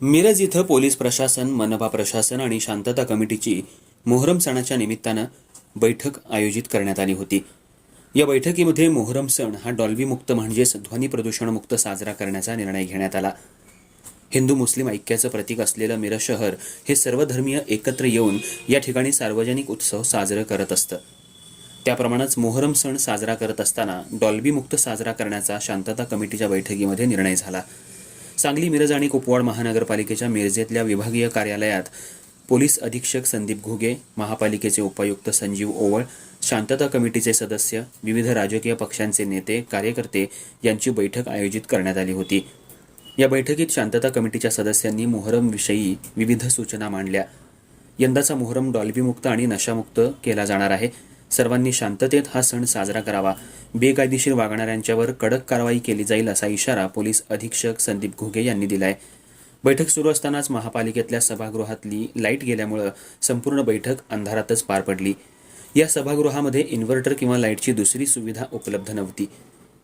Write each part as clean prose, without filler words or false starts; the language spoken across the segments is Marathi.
मिरज इथं पोलीस प्रशासन, मनपा प्रशासन आणि शांतता कमिटीची मोहरम सणाच्या निमित्तानं बैठक आयोजित करण्यात आली होती। या बैठकीमध्ये मोहरम सण हा डॉल्बी मुक्त म्हणजेच ध्वनी प्रदूषण मुक्त साजरा करण्याचा निर्णय घेण्यात आला। हिंदू मुस्लिम ऐक्याचं प्रतीक असलेलं मिरज शहर हे सर्वधर्मीय एकत्र येऊन या ठिकाणी सार्वजनिक उत्सव साजरे करत असतं। त्याप्रमाणेच मोहरम सण साजरा करत असताना डॉल्बी मुक्त साजरा करण्याचा शांतता कमिटीच्या बैठकीमध्ये निर्णय झाला। सांगली, मिरज आणि कुपवाड महानगरपालिकेच्या मिरजेतल्या विभागीय कार्यालयात पोलीस अधीक्षक संदीप घुगे, महापालिकेचे उपायुक्त संजीव ओवळ, शांतता कमिटीचे सदस्य, विविध राजकीय पक्षांचे नेते, कार्यकर्ते यांची बैठक आयोजित करण्यात आली होती। या बैठकीत शांतता कमिटीच्या सदस्यांनी मोहरमविषयी विविध सूचना मांडल्या। यंदाचा मोहरम डॉल्बीमुक्त आणि नशामुक्त केला जाणार आहे। सर्वांनी शांततेत हा सण साजरा करावा। बेकायदेशीर वागणाऱ्यांच्यावर कडक कारवाई केली जाईल असा इशारा पोलीस अधीक्षक संदीप घुगे यांनी दिलाय। बैठक सुरू असतानाच महापालिकेतल्या सभागृहातली लाईट गेल्यामुळे संपूर्ण बैठक अंधारातच पार पडली। या सभागृहामध्ये इन्व्हर्टर किंवा लाईटची दुसरी सुविधा उपलब्ध नव्हती।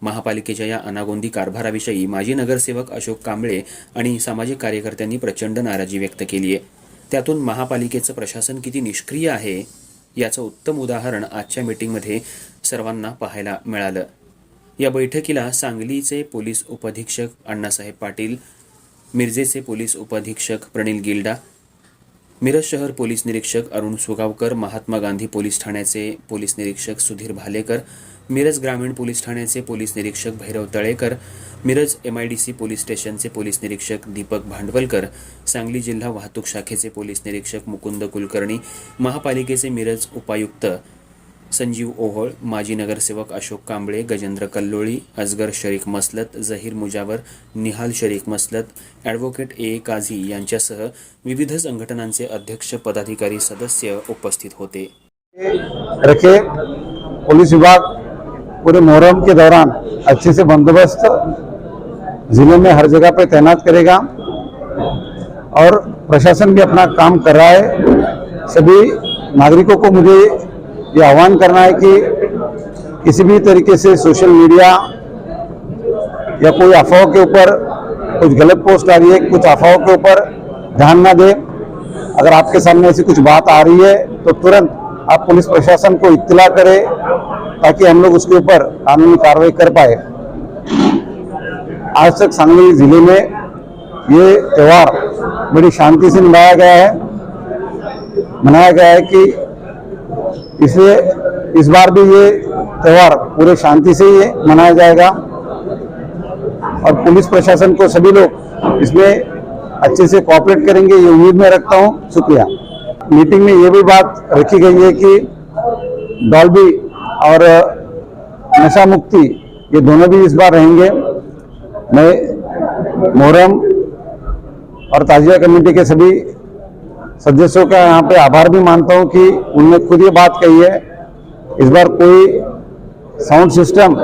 महापालिकेच्या या अनागोंदी कारभाराविषयी माजी नगरसेवक अशोक कांबळे आणि सामाजिक कार्यकर्त्यांनी प्रचंड नाराजी व्यक्त केली आहे। त्यातून महापालिकेचं प्रशासन किती निष्क्रिय आहे याचं उत्तम उदाहरण आजच्या मीटिंगमध्ये सर्वांना पाहायला मिळालं। या बैठकीला सांगलीचे पोलीस उपअधीक्षक अण्णासाहेब पाटील, मिरजेचे पोलीस उपअधीक्षक प्रणिल गिल्डा, मिरज शहर पोलीस निरीक्षक अरुण सुगावकर, महात्मा गांधी पोलीस ठाण्याचे पोलीस निरीक्षक सुधीर भालेकर, मिरज ग्रामीण पोलीस ठाण्याचे पोलीस निरीक्षक भैरव तळेकर, मिरज MIDC पोलीस स्टेशनचे पोलीस निरीक्षक दीपक भांडवलकर, सांगली जिल्हा वाहतूक शाखेचे पोलीस निरीक्षक मुकुंद कुलकर्णी, महापालिकेचे मिरज उपायुक्त संजीव ओहोळ, माजी नगरसेवक अशोक कांबळे, गजेंद्र कल्लोळी, असगर शरीक मसलत, जहीर मुजावर, निहाल शरीक मसलत, ॲडव्होकेट A काझी यांच्यासह विविध संघटनांचे अध्यक्ष, पदाधिकारी, सदस्य उपस्थित होते। पुलिस विभाग पूरे मुहर्रम के दौरान अच्छे से बंदोबस्त जिले में हर जगह पे तैनात करेगा और प्रशासन भी अपना काम कर रहा है। सभी नागरिकों को मुझे ये आह्वान करना है कि किसी भी तरीके से सोशल मीडिया या कोई अफवाहों के ऊपर कुछ गलत पोस्ट आ रही है, कुछ अफवाहों के ऊपर ध्यान ना दें। अगर आपके सामने ऐसी कुछ बात आ रही है तो तुरंत आप पुलिस प्रशासन को इत्तला करें ताकि हम लोग उसके ऊपर कानूनी कार्रवाई कर पाए। आज तक सांगली जिले में ये त्यौहार बड़ी शांति से मनाया गया है कि इसलिए इस बार भी ये त्यौहार पूरे शांति से ही मनाया जाएगा और पुलिस प्रशासन को सभी लोग इसमें अच्छे से कोऑपरेट करेंगे, ये उम्मीद में रखता हूँ। शुक्रिया। मीटिंग में ये भी बात रखी गई है कि डॉल्बी और नशा मुक्ति ये दोनों भी इस बार रहेंगे। मैं मोहर्रम और ताजिया कमेटी के सभी सदस्यों का यहाँ पे आभार भी मानता हूँ कि उन्होंने खुद ये बात कही है इस बार कोई साउंड सिस्टम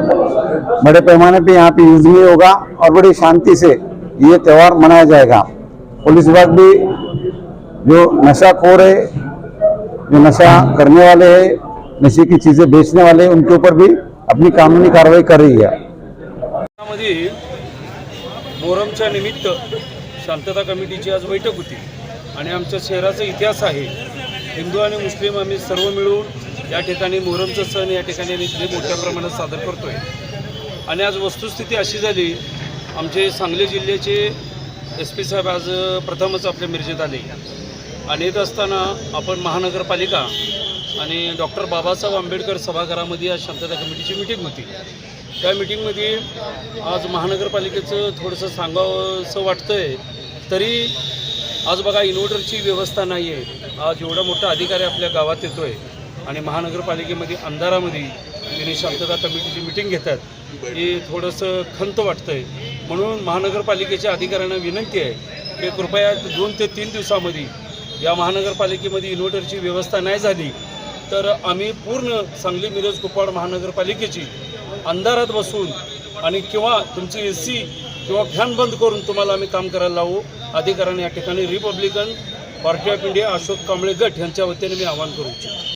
बड़े पैमाने पे यहाँ पे यूज नहीं होगा और बड़ी शांति से ये त्यौहार मनाया जाएगा। पुलिस विभाग भी जो नशाखोर है, जो नशा करने वाले हैं, नशे की चीजें बेचने वाले हैं, उनके ऊपर भी अपनी कानूनी कार्रवाई कर रही है। मोहरमच्या निमित्त शांतता कमिटीची आज बैठक होती आणि आमच्या शहराचा इतिहास आहे। हिंदू आणि मुस्लिम आम्ही सर्व मिळून या ठिकाणी मोहरमचा सण या ठिकाणी आम्ही मोठ्या प्रमाणात साजरा करतोय। आणि आज वस्तुस्थिती अशी झाली, आमचे सांगली जिल्ह्याचे SP साहेब आज प्रथमच आपल्या मिरजेत आले आणि येत असताना आपण महानगरपालिका आणि डॉक्टर बाबासाहेब आंबेडकर सभागृहामध्ये आज शांतता कमिटीची मीटिंग होती। त्या मीटिंगमध्ये आज महानगरपालिकेचं थोडंसं सांगावंसं वाटतंय, तरी आज बघा इन्व्हर्टरची व्यवस्था नाही आहे। आज एवढा मोठा अधिकारी आपल्या गावात येतोय आणि महानगरपालिकेमध्ये अंधारामध्ये त्यांनी शांतता कमिटीची मीटिंग घेतात, हे थोडंसं खंत वाटतंय। म्हणून महानगरपालिकेच्या अधिकाऱ्यांना विनंती आहे की कृपया 2 ते 3 दिवसामध्ये या महानगरपालिकेमध्ये इन्व्हर्टरची व्यवस्था नाही झाली तर आम्ही पूर्ण सांगली, मिरज, कुपवाड महानगरपालिकेची अंधारात बसून आणि किंवा तुमची AC किंवा फॅन बंद करून तुम्हाला आम्ही काम करायला लावू। अधिकाऱ्यांनी या ठिकाणी Republican party of India Ashok Kamble गट यांच्या वतीने मी आवाहन करू इच्छितो।